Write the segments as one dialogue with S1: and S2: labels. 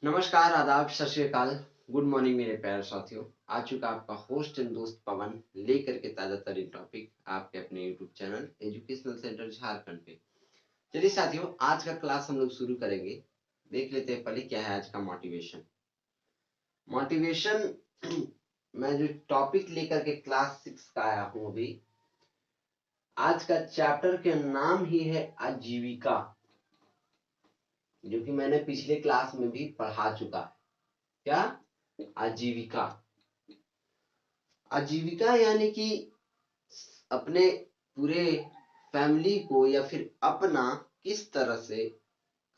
S1: नमस्कार, आदाब, सत श्री अकाल, गुड मॉर्निंग मेरे प्यारे साथियों। आ चुका आपका होस्ट एंड दोस्त पवन लेकर के ताजा तरीन टॉपिक आपके अपने YouTube channel educational centre Jharkhand पे। चलिए साथियों, आज का क्लास हम लोग शुरू करेंगे। देख लेते हैं पहले क्या है आज का मोटिवेशन। मोटिवेशन मैं जो टॉपिक लेकर के क्लास 6 का आया हूँ अभी, आज का चैप्टर के नाम ही है आजीविका, जो कि मैंने पिछले क्लास में भी पढ़ा चुका है। क्या? आजीविका। आजीविका यानी कि अपने पूरे फैमिली को या फिर अपना किस तरह से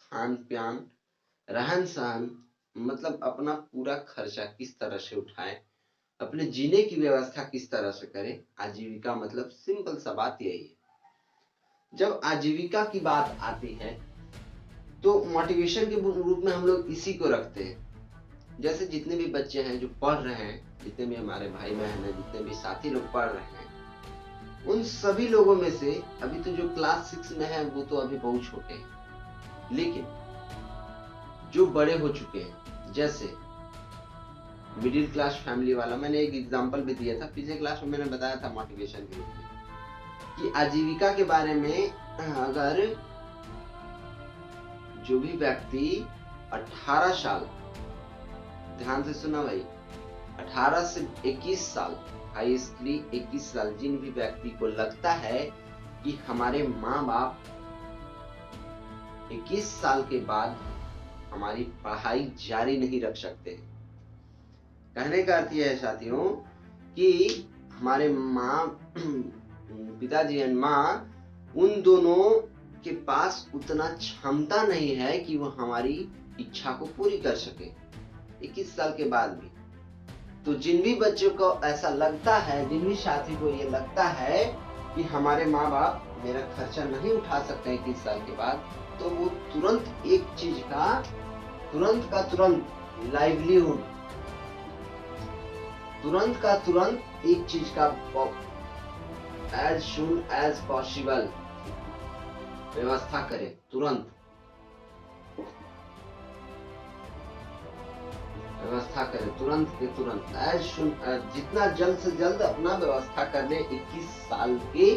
S1: खान पान, रहन सहन, मतलब अपना पूरा खर्चा किस तरह से उठाए, अपने जीने की व्यवस्था किस तरह से करें। आजीविका मतलब सिंपल सा बात यही है। जब आजीविका की बात आती है तो मोटिवेशन के रूप में हम लोग इसी को रखते हैं। जैसे जितने भी बच्चे हैं जो पढ़ रहे हैं, जितने भी हमारे भाई बहन हैं, जितने भी साथी लोग पढ़ रहे हैं, उन सभी लोगों में से अभी तो जो क्लास 6 में है वो तो अभी बहुत छोटे हैं, लेकिन जो बड़े हो चुके हैं, जैसे मिडिल क्लास फैमिली वाला, मैंने एक एग्जांपल भी दिया था पिछले क्लास में, मैंने बताया था मोटिवेशन के रूप में कि आजीविका के बारे में अगर जो भी व्यक्ति 18 साल, ध्यान से सुना भाई, 18 से 21 साल, हाईएस्टली 21 साल, जिन भी व्यक्ति को लगता है कि हमारे माँ बाप 21 साल के बाद हमारी पढ़ाई जारी नहीं रख सकते। कहने का अर्थ यह है साथियों कि हमारे माँ पिताजी एंड माँ, उन दोनों के पास उतना क्षमता नहीं है कि वो हमारी इच्छा को पूरी कर सके 21 साल के बाद भी। तो जिन भी बच्चों को ऐसा लगता है, जिन भी साथी को ये लगता है कि हमारे माँ बाप मेरा खर्चा नहीं उठा सकते 21 साल के बाद, तो वो तुरंत एक चीज का तुरंत लाइवलीहुड, तुरंत का तुरंत एक चीज का एज सून एज पॉसिबल व्यवस्था करें, तुरंत व्यवस्था करें, तुरंत के तुरंत, एज सून, जितना जल्द से जल्द अपना व्यवस्था कर ले। 21 साल के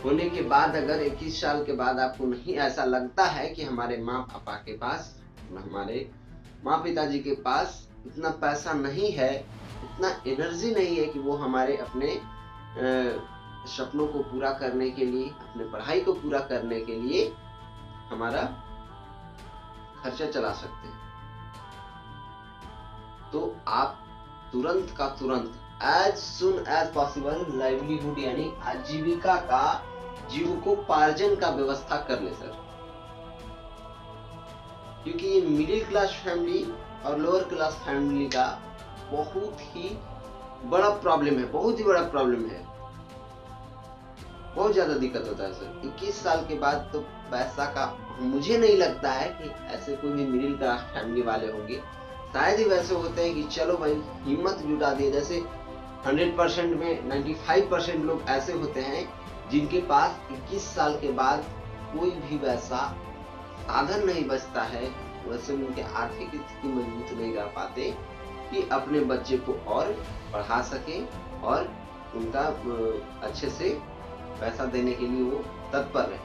S1: होने के बाद, अगर 21 साल के बाद आपको नहीं ऐसा लगता है कि हमारे माँ पापा के पास, हमारे माँ पिताजी के पास इतना पैसा नहीं है, इतना एनर्जी नहीं है कि वो हमारे अपने सपनों को पूरा करने के लिए, अपने पढ़ाई को पूरा करने के लिए हमारा खर्चा चला सकते हैं, तो आप तुरंत का तुरंत as soon as possible livelihood यानी आजीविका का, जीविकोपार्जन का व्यवस्था कर ले सर। क्योंकि ये मिडिल क्लास फैमिली और लोअर क्लास फैमिली का बहुत ही बड़ा प्रॉब्लम है, बहुत ही बड़ा प्रॉब्लम है, बहुत ज्यादा दिक्कत होता है सर। 21 साल के बाद तो पैसा का मुझे नहीं लगता है कि ऐसे कोई भी मिडिल क्लास फैमिली वाले होंगे, शायद ही वैसे होते हैं कि चलो भाई हिम्मत जुटा दिए। जैसे 100% में 95% लोग ऐसे होते हैं जिनके पास 21 साल के बाद कोई भी वैसा साधन नहीं बचता है, वैसे उनके आर्थिक स्थिति मजबूत नहीं रह पाते कि अपने बच्चे को और पढ़ा सके और उनका अच्छे से पैसा देने के लिए वो तत्पर रहे।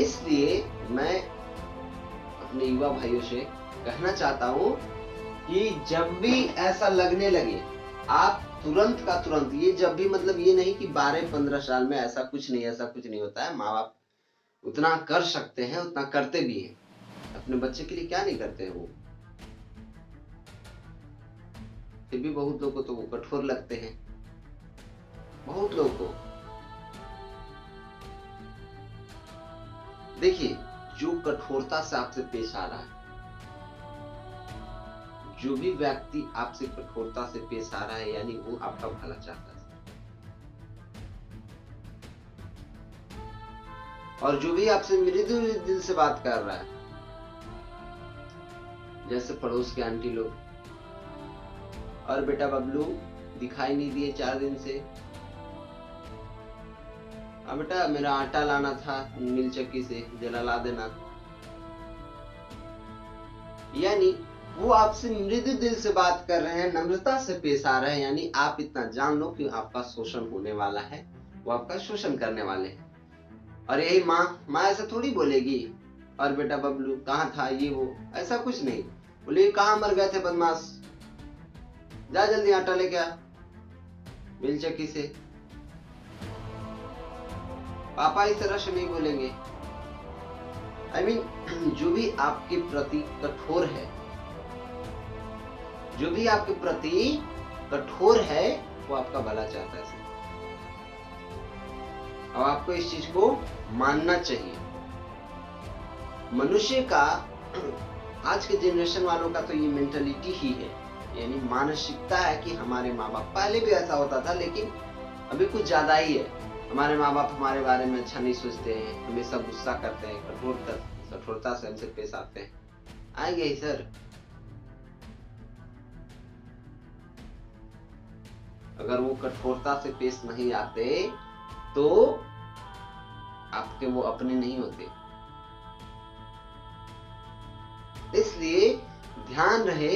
S1: इसलिए मैं अपने युवा भाइयों से कहना चाहता हूं कि जब भी ऐसा लगने लगे, आप तुरंत का तुरंत, ये जब भी मतलब ये नहीं कि 12-15 साल में, ऐसा कुछ नहीं होता है। माँ बाप उतना कर सकते हैं, उतना करते भी हैं, अपने बच्चे के लिए क्या नहीं करते हैं वो। फिर भी बहुत लोगों को तो वो कठोर लगते हैं, बहुत लोगों को। देखिए, जो कठोरता से आपसे पेश आ रहा है, जो भी व्यक्ति आपसे कठोरता से पेश आ रहा है, यानी वो आपका भला चाहता है। और जो भी आपसे मृदु दिल से बात कर रहा है, जैसे पड़ोस के आंटी लोग, और बेटा बबलू दिखाई नहीं दिए 4 दिन से, हाँ बेटा मेरा आटा लाना था मिल चक्की से, जरा ला देना। यानी वो आपसे मृदु दिल से बात कर रहे हैं, नम्रता से पेश आ रहे हैं, यानी आप इतना जान लो कि आपका शोषण होने वाला है, वो आपका शोषण करने वाले हैं। और यही माँ ऐसा थोड़ी बोलेगी, और बेटा बबलू कहाँ था ये वो, ऐसा कुछ नहीं। बोले कहाँ मर गए थे बदमाश, जा जल्दी आटा लेके आ मिल चक्की से। पापा इस तरह से नहीं बोलेंगे। I mean, जो भी आपके प्रति कठोर है, जो भी आपके प्रति कठोर है, वो आपका भला चाहता है। अब आपको इस चीज को मानना चाहिए। मनुष्य का, आज के जनरेशन वालों का तो ये मेंटालिटी ही है, यानी मानसिकता है कि हमारे माँ बाप, पहले भी ऐसा होता था लेकिन अभी कुछ ज्यादा ही है, हमारे माँ बाप हमारे बारे में अच्छा नहीं सोचते हैं, हमेशा गुस्सा करते हैं, कठोरता से हमसे पेश आते हैं। आएंगे ही सर, अगर वो कठोरता से पेश नहीं आते तो आपके वो अपने नहीं होते। इसलिए ध्यान रहे,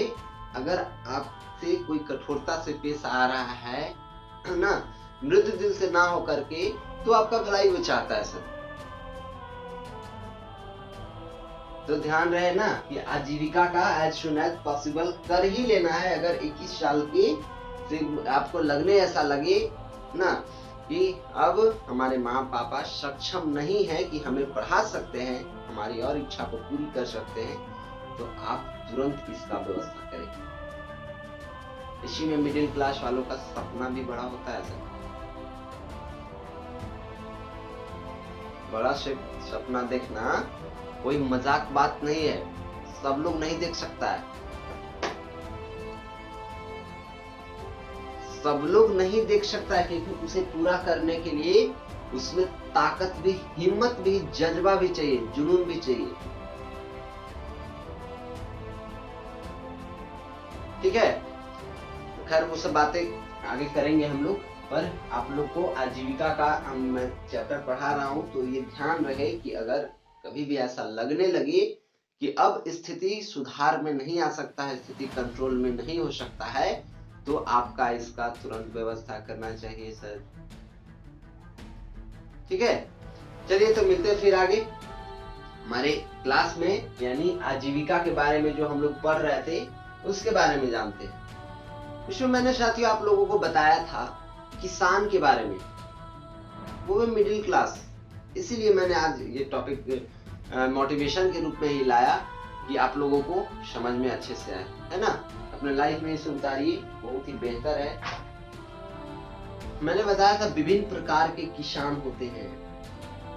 S1: अगर आपसे कोई कठोरता से पेश आ रहा है ना, मृदु दिल से ना हो करके, तो आपका भलाई वो चाहता है सर। तो ध्यान रहे ना कि आजीविका का एज सुन एज पॉसिबल कर ही लेना है। अगर 21 साल के से आपको लगने ऐसा लगे ना कि अब हमारे माँ पापा सक्षम नहीं है कि हमें पढ़ा सकते हैं, हमारी और इच्छा को पूरी कर सकते हैं, तो आप तुरंत इसका व्यवस्था करें। इसी में मिडिल क्लास वालों का सपना भी बड़ा होता है सर। बड़ा सपना देखना कोई मजाक बात नहीं है, सब लोग नहीं देख सकता है, सब लोग नहीं देख सकता है, क्योंकि उसे पूरा करने के लिए उसमें ताकत भी, हिम्मत भी, जज्बा भी चाहिए, जुनून भी चाहिए। ठीक है, खैर वो सब बातें आगे करेंगे हम लोग, पर आप लोग को आजीविका का मैं चैप्टर पढ़ा रहा हूं, तो ये ध्यान रहे कि अगर कभी भी ऐसा लगने लगे कि अब स्थिति सुधार में नहीं आ सकता है, स्थिति कंट्रोल में नहीं हो सकता है, तो आपका इसका तुरंत व्यवस्था करना चाहिए सर। ठीक है, चलिए तो मिलते हैं फिर आगे हमारे क्लास में, यानी आजीविका के बारे में जो हम लोग पढ़ रहे थे उसके बारे में जानते हैं। इसमें मैंने साथियों आप लोगों को बताया था किसान के बारे में, वो भी मिडिल क्लास, इसीलिए मैंने आज ये टॉपिक मोटिवेशन के रूप में ही लाया कि आप लोगों को समझ में अच्छे से आए, है ना। अपने लाइफ में इसे उतारिए, बहुत ही बेहतर है। मैंने बताया था विभिन्न प्रकार के किसान होते हैं,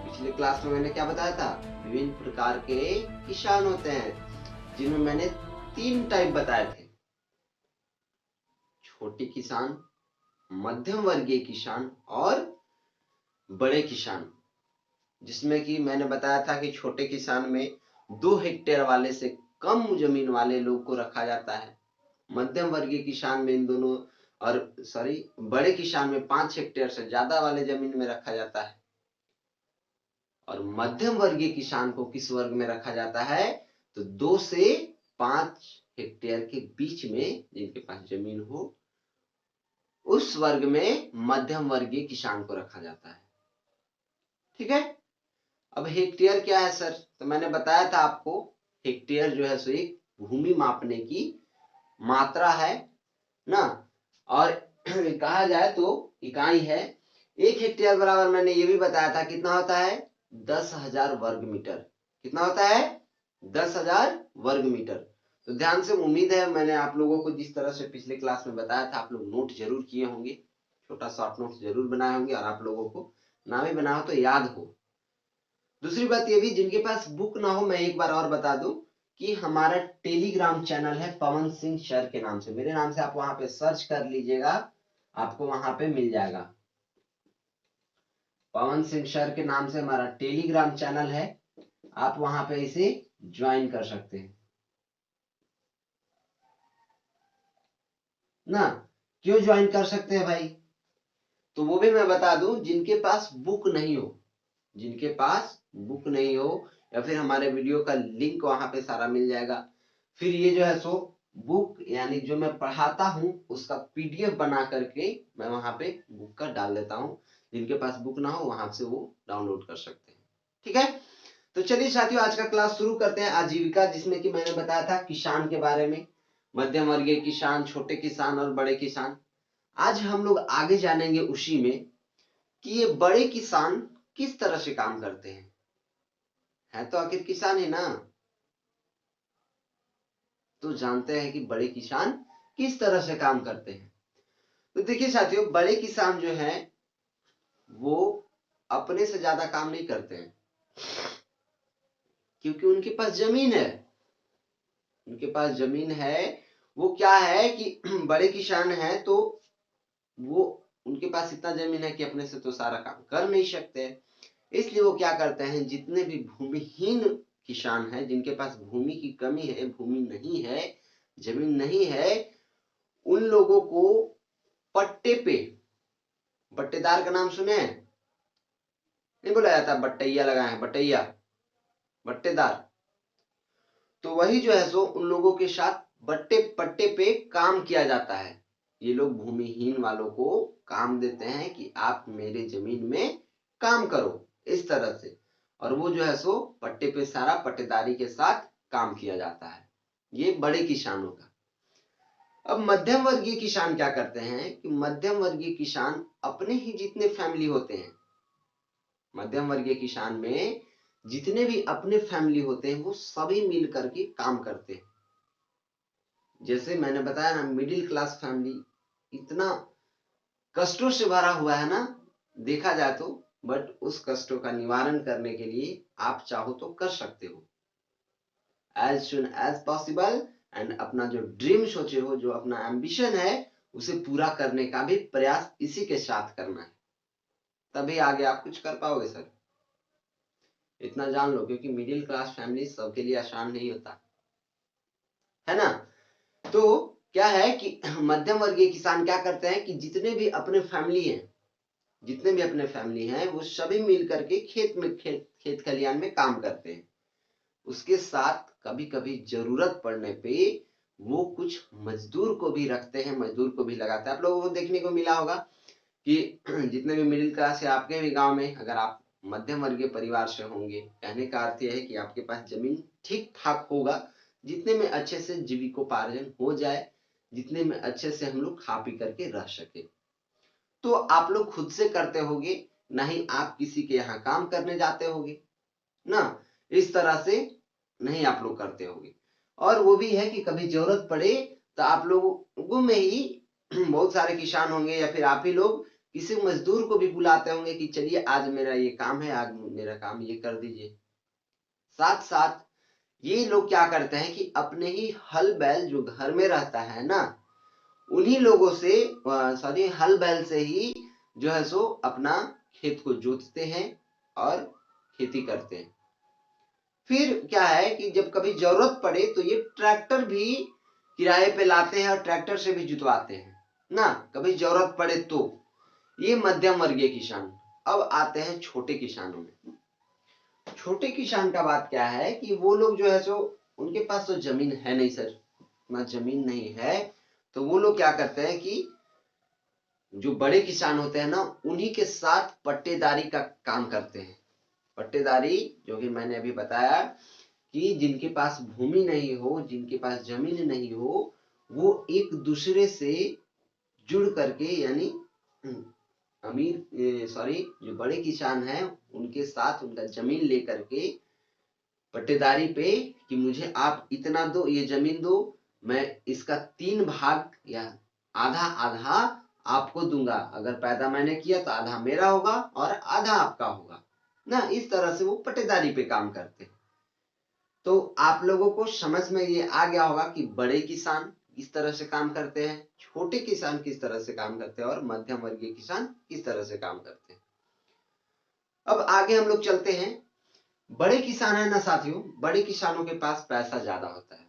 S1: पिछले क्लास में मैंने क्या बताया था, विभिन्न प्रकार के किसान होते हैं, जिनमें मैंने 3 टाइप बताए थे, छोटे किसान, मध्यम वर्गीय किसान और बड़े किसान। जिसमें कि मैंने बताया था कि छोटे किसान में 2 हेक्टेयर वाले से कम जमीन वाले लोग को रखा जाता है, मध्यम वर्गीय किसान में इन दोनों, और बड़े किसान में 5 हेक्टेयर से ज्यादा वाले जमीन में रखा जाता है। और मध्यम वर्गीय किसान को किस वर्ग में रखा जाता है, तो 2 से 5 हेक्टेयर के बीच में जिनके पास जमीन हो, उस वर्ग में मध्यम वर्गीय किसान को रखा जाता है। ठीक है, अब हेक्टेयर क्या है सर, तो मैंने बताया था आपको, हेक्टेयर जो है सो एक भूमि मापने की मात्रा है ना, और कहा जाए तो इकाई है। 1 हेक्टेयर बराबर मैंने ये भी बताया था कितना होता है, 10,000 वर्ग मीटर। कितना होता है, 10,000 वर्ग मीटर। तो ध्यान से, उम्मीद है मैंने आप लोगों को जिस तरह से पिछले क्लास में बताया था, आप लोग नोट जरूर किए होंगे, छोटा शॉर्ट नोट जरूर बनाए होंगे, और आप लोगों को ना भी बना हो तो याद हो। दूसरी बात ये भी, जिनके पास बुक ना हो, मैं एक बार और बता दूं कि हमारा टेलीग्राम चैनल है पवन सिंह सर के नाम से, मेरे नाम से आप वहां पे सर्च कर लीजिएगा, आपको वहां पे मिल जाएगा। पवन सिंह सर के नाम से हमारा टेलीग्राम चैनल है, आप वहां पे इसे ज्वाइन कर सकते हैं ना। क्यों ज्वाइन कर सकते हैं भाई, तो वो भी मैं बता दूं, जिनके पास बुक नहीं हो, जिनके पास बुक नहीं हो, या फिर हमारे वीडियो का लिंक वहां पे सारा मिल जाएगा, फिर ये जो है सो बुक यानी जो मैं पढ़ाता हूँ उसका पीडीएफ बना करके मैं वहां पे बुक का डाल देता हूँ। जिनके पास बुक ना हो वहां से वो डाउनलोड कर सकते हैं। ठीक है, तो चलिए साथियों आज का क्लास शुरू करते हैं। आजीविका, जिसमें कि मैंने बताया था किसान के बारे में, मध्यम वर्गीय किसान, छोटे किसान और बड़े किसान। आज हम लोग आगे जानेंगे उसी में कि ये बड़े किसान किस तरह से काम करते हैं। है तो आखिर किसान ही ना, तो जानते हैं कि बड़े किसान किस तरह से काम करते हैं। तो देखिए साथियों, बड़े किसान जो हैं वो अपने से ज्यादा काम नहीं करते हैं, क्योंकि उनके पास जमीन है। उनके पास जमीन है। वो क्या है कि बड़े किसान हैं तो वो उनके पास इतना जमीन है कि अपने से तो सारा काम कर नहीं सकते। इसलिए वो क्या करते हैं, जितने भी भूमिहीन किसान हैं, जिनके पास भूमि की कमी है, भूमि नहीं है, जमीन नहीं है, उन लोगों को पट्टे पे, बट्टेदार का नाम सुने हैं? नहीं बोला जाता बट्टैया लगाए हैं, बट्टैया, बट्टेदार। तो वही जो है सो उन लोगों के साथ बट्टे पट्टे पे काम किया जाता है। ये लोग भूमिहीन वालों को काम देते हैं कि आप मेरे जमीन में काम करो, इस तरह से। और वो जो है सो पट्टे पे सारा पट्टेदारी के साथ काम किया जाता है। ये बड़े किसानों का। अब मध्यम वर्गीय किसान क्या करते हैं कि मध्यम वर्गीय किसान अपने ही जितने फैमिली होते हैं, मध्यम वर्गीय किसान में जितने भी अपने फैमिली होते हैं वो सभी मिल करके काम करते हैं। जैसे मैंने बताया ना, मिडिल क्लास फैमिली इतना कष्टों से भरा हुआ है ना, देखा जाए तो। बट उस कष्टों का निवारण करने के लिए आप चाहो तो कर सकते हो, as soon as possible. And अपना जो ड्रीम सोचे हो, जो अपना एम्बिशन है, उसे पूरा करने का भी प्रयास इसी के साथ करना है, तभी आगे आप कुछ कर पाओगे सर। इतना जान लो, क्योंकि मिडिल क्लास फैमिली सबके लिए आसान नहीं होता है ना। तो क्या है कि मध्यम वर्गीय किसान क्या करते हैं कि जितने भी अपने फैमिली हैं, जितने भी अपने फैमिली हैं, वो सभी मिल करके खेत खलियान में काम करते हैं। उसके साथ कभी कभी जरूरत पड़ने पे वो कुछ मजदूर को भी रखते हैं, मजदूर को भी लगाते हैं। आप लोगों को देखने को मिला होगा कि जितने भी मिडिल क्लास है आपके भी गांव में, अगर आप मध्यम वर्गीय परिवार से होंगे, कहने का अर्थ यह है कि आपके पास जमीन ठीक ठाक होगा, जितने में अच्छे से जीविकोपार्जन हो जाए, जितने में अच्छे से हम लोग खा पी करके रह सके। तो आप लोग खुद से करते होगे, नहीं आप किसी के यहाँ काम करने जाते होगे ना, इस तरह से नहीं आप लोग करते होगे। और वो भी है कि कभी जरूरत पड़े तो आप लोगों में ही बहुत सारे किसान होंगे, या फिर आप ही लोग किसी मजदूर को भी बुलाते होंगे कि चलिए आज मेरा ये काम है, आज मेरा काम ये कर दीजिए। साथ साथ ये लोग क्या करते हैं कि अपने ही हल बैल जो घर में रहता है ना, उन्हीं लोगों से, सॉरी, हल बैल से ही जो है सो अपना खेत को जोतते हैं और खेती करते हैं। फिर क्या है कि जब कभी जरूरत पड़े तो ये ट्रैक्टर भी किराए पे लाते हैं और ट्रैक्टर से भी जुतवाते हैं ना, कभी जरूरत पड़े तो। ये मध्यम वर्गीय किसान। अब आते हैं छोटे किसानों में। छोटे किसान का बात क्या है कि वो लोग जो है सो उनके पास तो जमीन है नहीं सर, ना जमीन नहीं है, तो वो लोग क्या करते हैं कि जो बड़े किसान होते हैं ना, उन्हीं के साथ पट्टेदारी का काम करते हैं। पट्टेदारी, जो कि मैंने अभी बताया कि जिनके पास भूमि नहीं हो, जिनके पास जमीन नहीं हो, वो एक दूसरे से जुड़ करके, यानी अमीर, सॉरी, जो बड़े किसान हैं उनके साथ उनका जमीन लेकर के पट्टेदारी पे कि मुझे आप इतना दो, ये जमीन दो, मैं इसका 3 भाग या आधा आधा आपको दूंगा। अगर पैदा मैंने किया तो आधा मेरा होगा और आधा आपका होगा ना, इस तरह से वो पट्टेदारी पे काम करते हैं। तो आप लोगों को समझ में ये आ गया होगा कि बड़े किसान किस तरह से काम करते हैं, छोटे किसान किस तरह से काम करते हैं, और मध्यम वर्गीय किसान किस तरह से काम करते हैं। अब आगे हम लोग चलते हैं। बड़े किसान है ना साथियों, बड़े किसानों के पास पैसा ज्यादा होता है।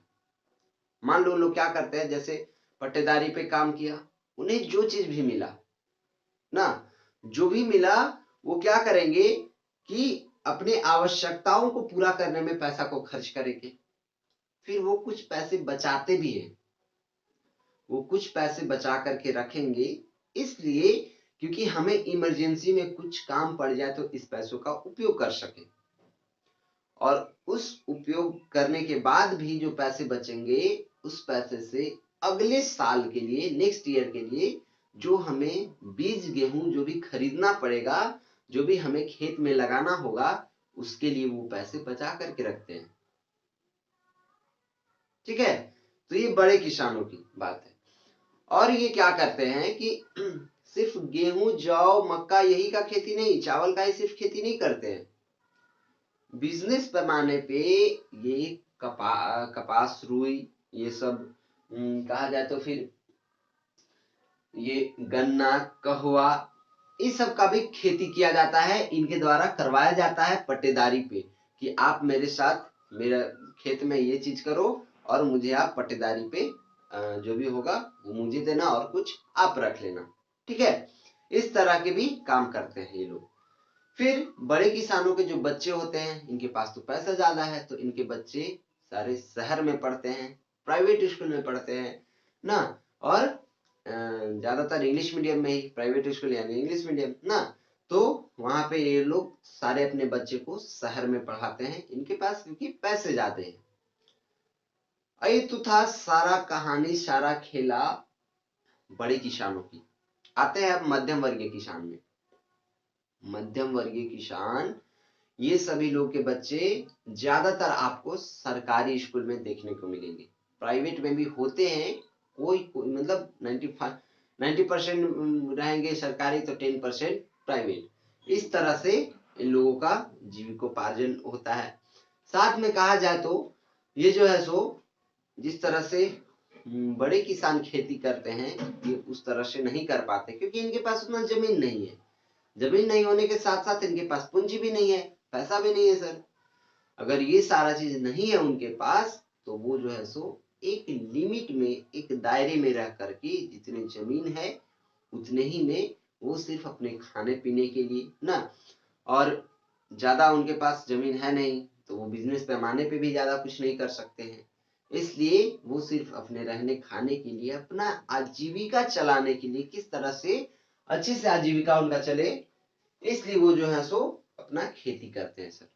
S1: मान लो लोग क्या करते हैं, जैसे पट्टेदारी पे काम किया, उन्हें जो चीज भी मिला ना, जो भी मिला, वो क्या करेंगे कि अपने आवश्यकताओं को पूरा करने में पैसा को खर्च करेंगे। फिर वो कुछ पैसे बचाते भी हैं, वो कुछ पैसे बचा करके रखेंगे, इसलिए क्योंकि हमें इमरजेंसी में कुछ काम पड़ जाए तो इस पैसों का उपयोग कर सके, और उस उपयोग करने के बाद भी जो पैसे बचेंगे उस पैसे से अगले साल के लिए, नेक्स्ट ईयर के लिए जो हमें बीज गेहूं जो भी खरीदना पड़ेगा, जो भी हमें खेत में लगाना होगा, उसके लिए वो पैसे बचा करके रखते हैं। ठीक है, तो ये बड़े किसानों की बात है। और ये क्या करते हैं कि सिर्फ गेहूं, जौ, मक्का यही का खेती नहीं, चावल का ही सिर्फ खेती नहीं करते हैं, बिजनेस पैमाने पे ये कपास, रुई, ये सब कहा जाए तो फिर ये गन्ना, कहवा, इस सब का भी खेती किया जाता है। इनके द्वारा करवाया जाता है पट्टेदारी पे कि आप मेरे साथ मेरा खेत में ये चीज करो और मुझे आप पट्टेदारी पे जो भी होगा वो मुझे देना और कुछ आप रख लेना। ठीक है, इस तरह के भी काम करते हैं ये लोग। फिर बड़े किसानों के जो बच्चे होते हैं, इनके पास तो पैसा ज्यादा है, तो इनके बच्चे सारे शहर में पढ़ते हैं, प्राइवेट स्कूल में पढ़ते हैं ना, और ज्यादातर इंग्लिश मीडियम में ही, प्राइवेट स्कूल यानी इंग्लिश मीडियम ना, तो वहां पे ये लोग सारे अपने बच्चे को शहर में पढ़ाते हैं, इनके पास क्योंकि पैसे ज्यादा हैं। ये तो था सारा कहानी, सारा खेला बड़े किसानों की। आते हैं अब मध्यम वर्गीय किसान में। मध्यम वर्गीय किसान, ये सभी लोग के बच्चे ज्यादातर आपको सरकारी स्कूल में देखने को मिलेंगे, प्राइवेट में भी होते हैं, कोई मतलब 90% रहेंगे सरकारी, तो 10% प्राइवेट। इस तरह से इन लोगों का जीविकोपार्जन होता है। साथ में कहा जाए तो ये जो है सो जिस तरह से बड़े किसान खेती करते हैं, ये उस तरह से नहीं कर पाते क्योंकि इनके पास उतना जमीन नहीं है। जमीन नहीं होने के साथ साथ इनके पास पूंजी भी नहीं है, पैसा भी नहीं है सर। अगर ये सारा चीज नहीं है उनके पास, तो वो जो है सो एक लिमिट में, एक दायरे में रह करके, जितनी जमीन है उतने ही में वो सिर्फ अपने खाने पीने के लिए ना, और ज्यादा उनके पास जमीन है नहीं तो वो बिजनेस पैमाने पे भी ज्यादा कुछ नहीं कर सकते हैं। इसलिए वो सिर्फ अपने रहने खाने के लिए, अपना आजीविका चलाने के लिए, किस तरह से अच्छे से आजीविका उनका चले, इसलिए वो जो है सो अपना खेती करते हैं सर।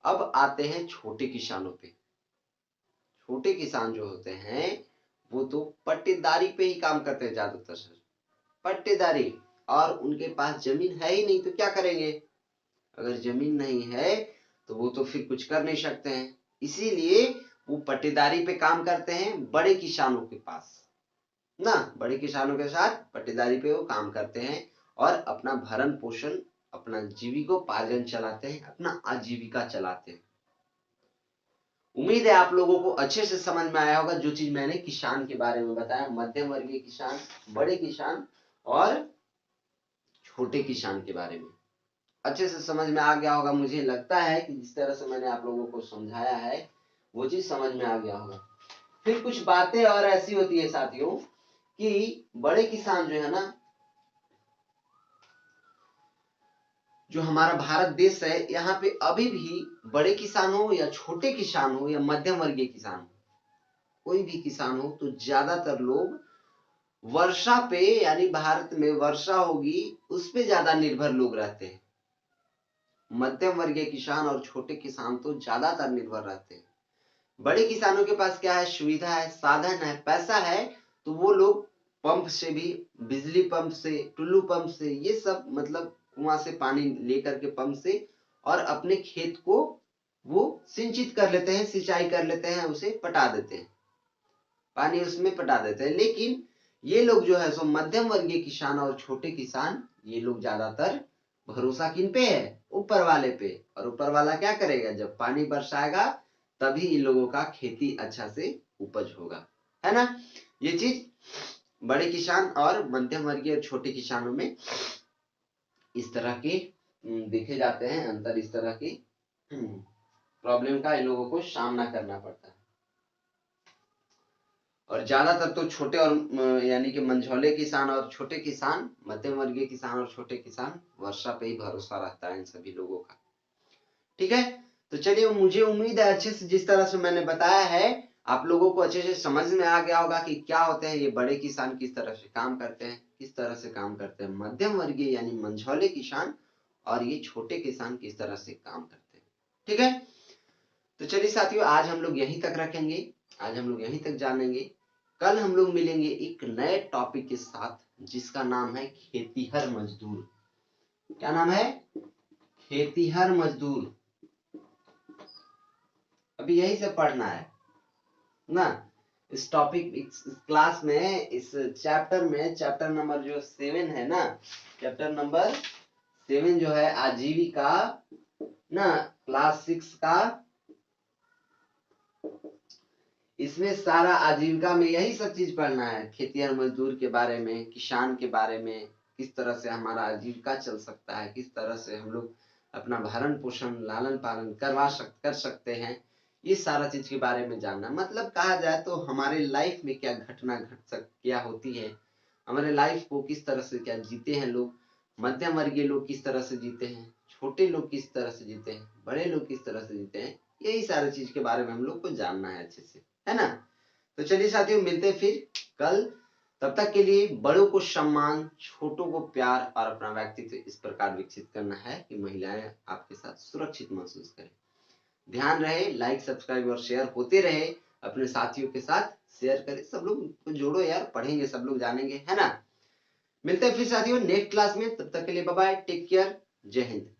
S1: अब आते हैं छोटे किसानों पे। छोटे किसान जो होते हैं वो तो पट्टेदारी पे ही काम करते हैं ज्यादातर सर, पट्टेदारी। और उनके पास जमीन है ही नहीं तो क्या करेंगे, अगर जमीन नहीं है तो वो तो फिर कुछ कर नहीं सकते हैं, इसीलिए वो पट्टेदारी पे काम करते हैं बड़े किसानों के पास ना, बड़े किसानों के साथ पट्टेदारी पे वो काम करते हैं और अपना भरण पोषण, अपना जीविकोपार्जन चलाते हैं, अपना आजीविका चलाते हैं। उम्मीद है आप लोगों को अच्छे से समझ में आया होगा जो चीज मैंने किसान के बारे में बताया, मध्यम वर्गीय किसान, बड़े किसान और छोटे किसान के बारे में अच्छे से समझ में आ गया होगा। मुझे लगता है कि जिस तरह से मैंने आप लोगों को समझाया है वो चीज समझ में आ गया होगा। फिर कुछ बातें और ऐसी होती है साथियों कि बड़े किसान जो है ना, जो हमारा भारत देश है, यहाँ पे अभी भी बड़े किसान हो या छोटे किसान हो या मध्यम वर्गीय किसान हो, कोई भी किसान हो, तो ज्यादातर लोग वर्षा पे, यानी भारत में वर्षा होगी उस पे ज्यादा निर्भर लोग रहते हैं। मध्यम वर्गीय किसान और छोटे किसान तो ज्यादातर निर्भर रहते हैं। बड़े किसानों के पास क्या है, सुविधा है, साधन है, पैसा है, तो वो लोग पंप से भी, बिजली पंप से, टुल्लू पंप से, ये सब मतलब कुआं से पानी लेकर के पंप से, और अपने खेत को वो सिंचित कर लेते हैं, सिंचाई कर लेते हैं, उसे पटा देते हैं, पानी उसमें पटा देते हैं। लेकिन ये लोग जो है सो मध्यम वर्गीय किसान और छोटे किसान, ये लोग ज्यादातर भरोसा किन पे है, ऊपर वाले पे। और ऊपर वाला क्या करेगा, जब पानी बरसाएगा तभी इन लोगों का खेती अच्छा से उपज होगा, है ना। ये चीज बड़े किसान और मध्यम वर्गीय और छोटे किसानों में इस तरह के देखे जाते हैं अंतर, इस तरह की प्रॉब्लम का इन लोगों को सामना करना पड़ता है। और ज्यादातर तो छोटे और यानी कि मंझौले किसान और छोटे किसान, मध्यम वर्गीय किसान और छोटे किसान, वर्षा पे ही भरोसा रहता है इन सभी लोगों का। ठीक है, तो चलिए, मुझे उम्मीद है अच्छे से जिस तरह से मैंने बताया है आप लोगों को अच्छे से समझ में आ गया होगा कि क्या होते हैं ये बड़े किसान, किस तरह से काम करते हैं, किस तरह से काम करते हैं मध्यम वर्गीय यानी मंझौले किसान, और ये छोटे किसान किस तरह से काम करते हैं। ठीक है, तो चलिए साथियों, आज हम लोग यहीं तक रखेंगे, आज हम लोग यहीं तक जानेंगे। कल हम लोग मिलेंगे एक नए टॉपिक के साथ जिसका नाम है खेतीहर मजदूर। क्या नाम है? खेतीहर मजदूर। अभी यही से पढ़ना है ना इस टॉपिक, इस क्लास में, इस चैप्टर में, चैप्टर नंबर जो 7 है ना, चैप्टर नंबर 7 जो है आजीविका ना, क्लास 6 का, इसमें सारा आजीविका में यही सब चीज पढ़ना है। खेतीहर मजदूर के बारे में, किसान के बारे में, किस तरह से हमारा आजीविका चल सकता है, किस तरह से हम लोग अपना भरण पोषण, लालन पालन कर सकते हैं, ये सारा चीज के बारे में जानना। मतलब कहा जाए तो हमारे लाइफ में क्या घटना क्या होती है, हमारे लाइफ को किस तरह से क्या जीते हैं लोग, मध्यम वर्गीय लोग किस तरह से जीते हैं, छोटे लोग किस तरह से जीते हैं, बड़े लोग किस तरह से जीते हैं, यही सारी चीज के बारे में हम लोग को जानना है अच्छे से, है ना। तो चलिए साथियों, मिलते हैं फिर कल। तब तक के लिए बड़ों को सम्मान, छोटों को प्यार और अपना व्यक्तित्व इस प्रकार विकसित करना है कि महिलाएं आपके साथ सुरक्षित महसूस करें। ध्यान रहे, लाइक सब्सक्राइब और शेयर होते रहे, अपने साथियों के साथ शेयर करें, सब लोग को जोड़ो यार, पढ़ेंगे सब लोग, जानेंगे, है ना। मिलते हैं फिर साथियों नेक्स्ट क्लास में, तब तक के लिए बाय बाय, टेक केयर, जय हिंद।